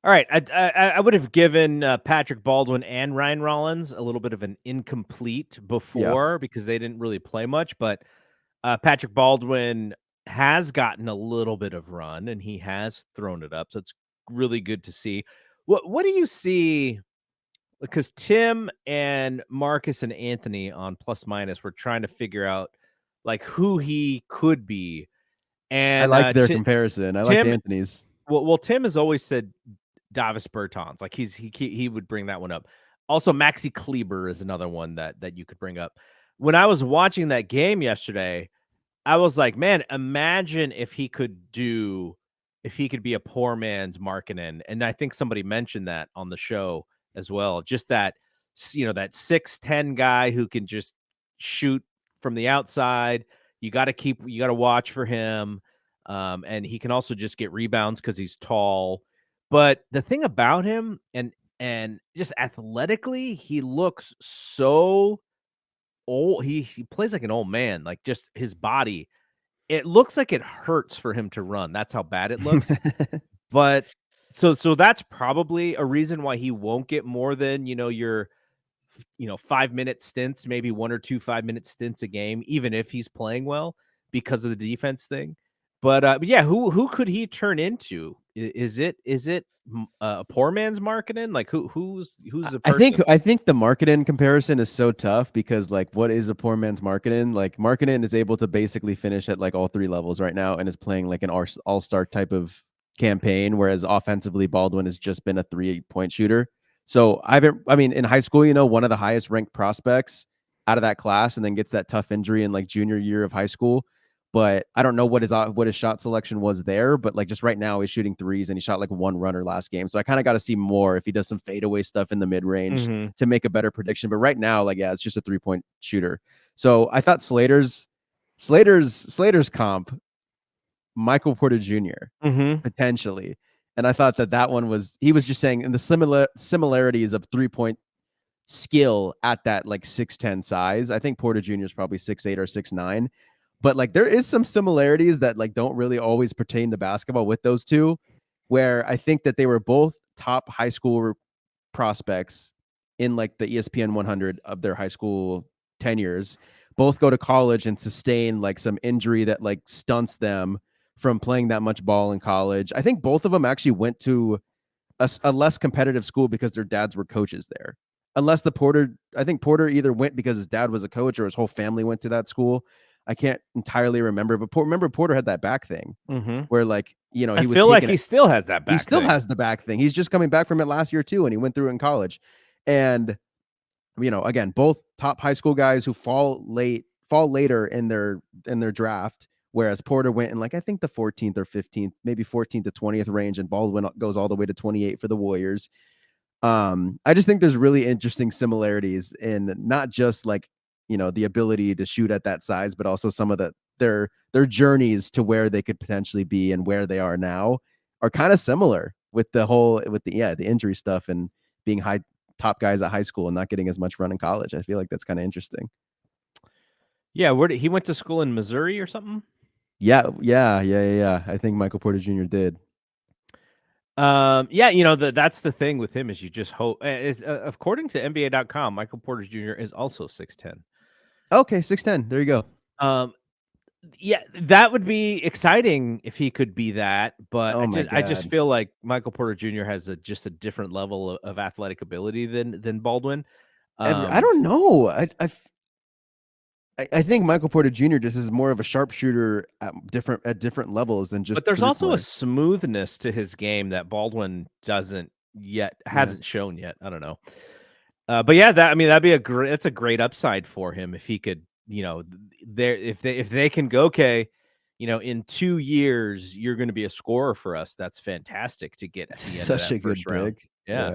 All right, I would have given Patrick Baldwin and Ryan Rollins a little bit of an incomplete Yeah. before because they didn't really play much, but Patrick Baldwin has gotten a little bit of run and he has thrown it up, so it's really good to see. What do you see? Because Tim and Marcus and Anthony on plus minus were trying to figure out like who he could be, I and liked their comparison. I liked Tim. Anthony's. Well, Tim has always said Davis Bertans. Like he would bring that one up. Also, Maxi Kleber is another one that you could bring up. When I was watching that game yesterday, I was like, man, imagine if he could be a poor man's Markkanen. And I think somebody mentioned that on the show as well. Just that, that 6'10" guy who can just shoot from the outside. You got to watch for him. And he can also just get rebounds because he's tall. But the thing about him and just athletically, he looks so old. He plays like an old man, like just his body. It looks like it hurts for him to run. That's how bad it looks. But so that's probably a reason why he won't get more than, your 5-minute stints, maybe 1 or 2 5-minute stints a game, even if he's playing well because of the defense thing. But yeah, who could he turn into? Is it a poor man's marketing? Like who's the person? I think the marketing comparison is so tough because like what is a poor man's marketing? Like marketing is able to basically finish at like all 3 levels right now and is playing like an all-star type of campaign, whereas offensively Baldwin has just been a 3-point shooter. So in high school, one of the highest ranked prospects out of that class, and then gets that tough injury in like junior year of high school. But I don't know what his shot selection was there. But like just right now, he's shooting threes and he shot like 1 runner last game. So I kind of got to see more if he does some fadeaway stuff in the mid range to make a better prediction. But right now, like, yeah, it's just a 3-point shooter. So I thought Slater's comp, Michael Porter Jr. Potentially. And I thought that one he was just saying in the similarities of 3-point skill at that like 6'10" size. I think Porter Jr. is probably 6'8" or 6'9". But like there is some similarities that like don't really always pertain to basketball with those two, where I think that they were both top high school prospects in like the ESPN 100 of their high school tenures. Both go to college and sustain like some injury that like stunts them from playing that much ball in college. I think both of them actually went to a less competitive school because their dads were coaches there. I think Porter either went because his dad was a coach or his whole family went to that school. I can't entirely remember, but remember Porter had that back thing where like, he I was feel like he still has that back he still thing. has the back thing. He's just coming back from it last year too. And he went through it in college. And, again, both top high school guys who fall later in their draft. Whereas Porter went in like, I think the 14th or 15th, maybe 14th to 20th range. And Baldwin goes all the way to 28 for the Warriors. I just think there's really interesting similarities in not just like, the ability to shoot at that size, but also some of their journeys to where they could potentially be and where they are now are kind of similar with the injury stuff and being top guys at high school and not getting as much run in college. I feel like that's kind of interesting. Yeah, he went to school in Missouri or something? Yeah. I think Michael Porter Jr. did. Yeah, that's the thing with him is you just hope. According to NBA.com, Michael Porter Jr. is also 6'10". Okay, 6'10". There you go. Yeah, that would be exciting if he could be that, but I just feel like Michael Porter Jr. has just a different level of athletic ability than Baldwin. I don't know. I think Michael Porter Jr. just is more of a sharpshooter at different levels than just. But there's also a smoothness to his game that Baldwin hasn't shown yet. I don't know. But yeah, that'd be that's a great upside for him if he could, if they can go, okay, in 2 years you're going to be a scorer for us. That's fantastic to get at the end of that first round. Yeah.